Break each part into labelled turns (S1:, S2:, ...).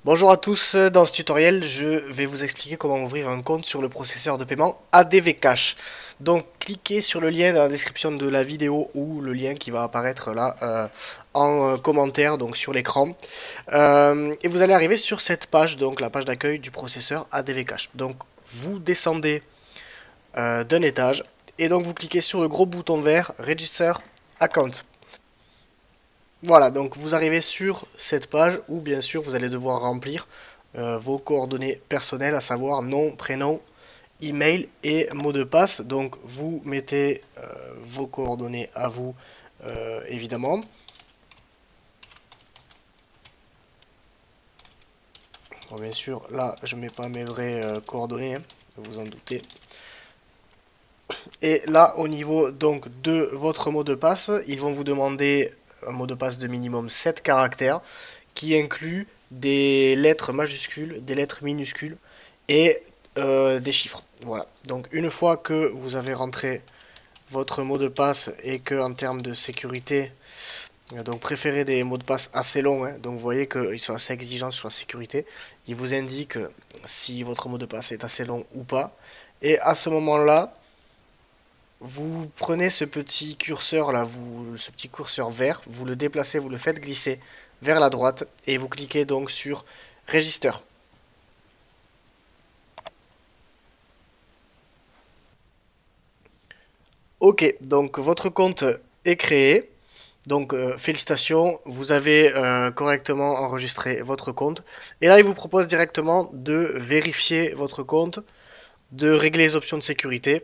S1: Bonjour à tous, dans ce tutoriel je vais vous expliquer comment ouvrir un compte sur le processeur de paiement ADV Cash. Donc cliquez sur le lien dans la description de la vidéo ou le lien qui va apparaître là en commentaire donc sur l'écran. Et vous allez arriver sur cette page, donc la page d'accueil du processeur ADV Cash. Donc vous descendez d'un étage et donc vous cliquez sur le gros bouton vert Register Account. Voilà, donc vous arrivez sur cette page où bien sûr vous allez devoir remplir vos coordonnées personnelles, à savoir nom, prénom, email et mot de passe. Donc vous mettez vos coordonnées à vous évidemment. Bon, bien sûr, là je mets pas mes vraies coordonnées, hein, vous en doutez. Et là au niveau donc de votre mot de passe, ils vont vous demander un mot de passe de minimum 7 caractères qui inclut des lettres majuscules, des lettres minuscules et des chiffres. Voilà. Donc une fois que vous avez rentré votre mot de passe et que en termes de sécurité, donc préférez des mots de passe assez longs, hein, donc vous voyez qu'ils sont assez exigeants sur la sécurité. Ils vous indiquent si votre mot de passe est assez long ou pas. Et à ce moment-là, vous prenez ce petit curseur là, ce petit curseur vert, vous le déplacez, vous le faites glisser vers la droite et vous cliquez donc sur Register. Ok, donc votre compte est créé. Donc félicitations, vous avez correctement enregistré votre compte. Et là, il vous propose directement de vérifier votre compte, de régler les options de sécurité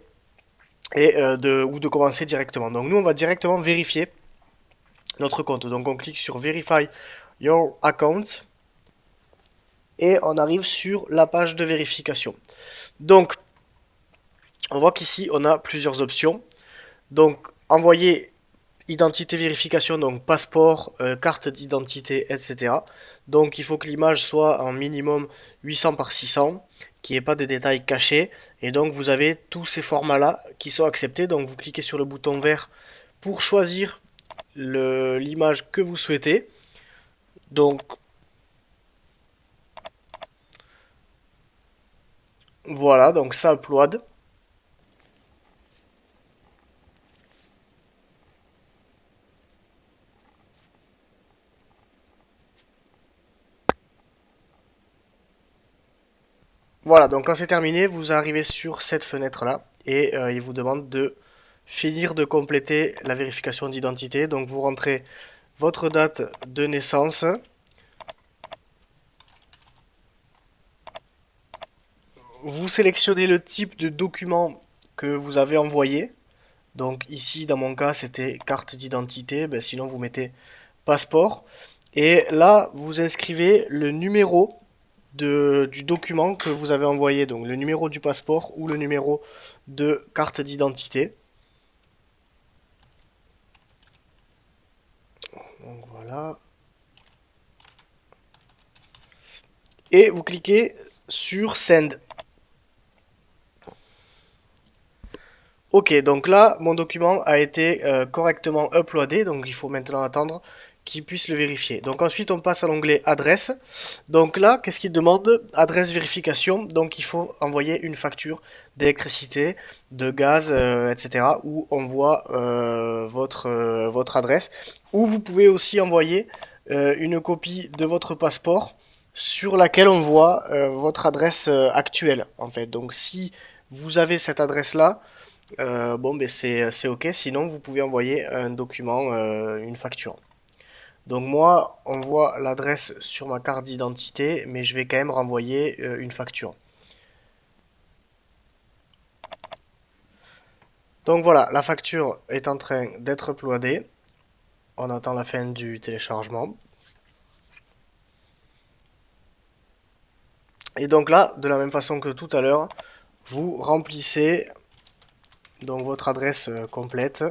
S1: et ou de commencer directement. Donc nous, on va directement vérifier notre compte. Donc on clique sur Verify Your Account et on arrive sur la page de vérification. Donc on voit qu'ici, on a plusieurs options. Donc envoyer identité vérification, donc passeport, carte d'identité, etc. Donc il faut que l'image soit en minimum 800 par 600, qu'il n'y ait pas de détails cachés. Et donc vous avez tous ces formats-là qui sont acceptés. Donc vous cliquez sur le bouton vert pour choisir l'image que vous souhaitez. Donc voilà, donc ça upload. Voilà, donc quand c'est terminé, vous arrivez sur cette fenêtre-là et il vous demande de finir de compléter la vérification d'identité. Donc vous rentrez votre date de naissance, vous sélectionnez le type de document que vous avez envoyé. Donc ici, dans mon cas, c'était carte d'identité. Ben, sinon, vous mettez passeport. Et là, vous inscrivez le numéro du document que vous avez envoyé. Donc le numéro du passeport ou le numéro de carte d'identité. Donc voilà. Et vous cliquez sur Send. Ok, donc là, mon document a été correctement uploadé, donc il faut maintenant attendre qu'il puisse le vérifier. Donc ensuite, on passe à l'onglet Adresse. Donc là, qu'est-ce qu'il demande? Adresse vérification, donc il faut envoyer une facture d'électricité, de gaz, etc. où on voit votre adresse. Ou vous pouvez aussi envoyer une copie de votre passeport sur laquelle on voit votre adresse actuelle, en fait. Donc si vous avez cette adresse-là, bon, ben c'est OK. Sinon, vous pouvez envoyer un document, une facture. Donc moi, on voit l'adresse sur ma carte d'identité, mais je vais quand même renvoyer une facture. Donc voilà, la facture est en train d'être uploadée. On attend la fin du téléchargement. Et donc là, de la même façon que tout à l'heure, vous remplissez donc votre adresse complète,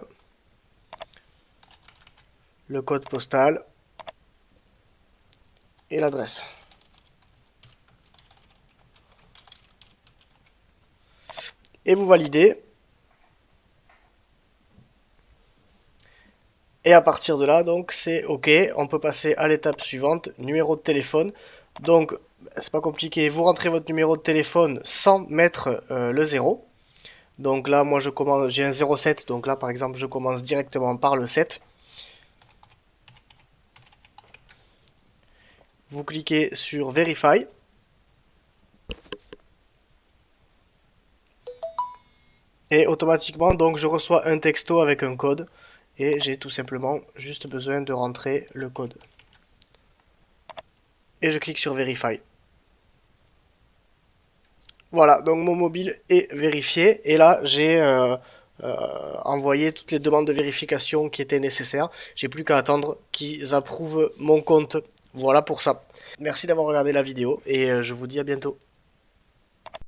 S1: le code postal et l'adresse. Et vous validez. Et à partir de là, donc c'est OK. On peut passer à l'étape suivante, numéro de téléphone. Donc, c'est pas compliqué, vous rentrez votre numéro de téléphone sans mettre le 0. Donc là, moi, je commence, j'ai un 07, donc là, par exemple, je commence directement par le 7. Vous cliquez sur Verify. Et automatiquement, donc, je reçois un texto avec un code. Et j'ai tout simplement juste besoin de rentrer le code. Et je clique sur Verify. Voilà, donc mon mobile est vérifié. Et là, j'ai envoyé toutes les demandes de vérification qui étaient nécessaires. J'ai plus qu'à attendre qu'ils approuvent mon compte. Voilà pour ça. Merci d'avoir regardé la vidéo et je vous dis à bientôt.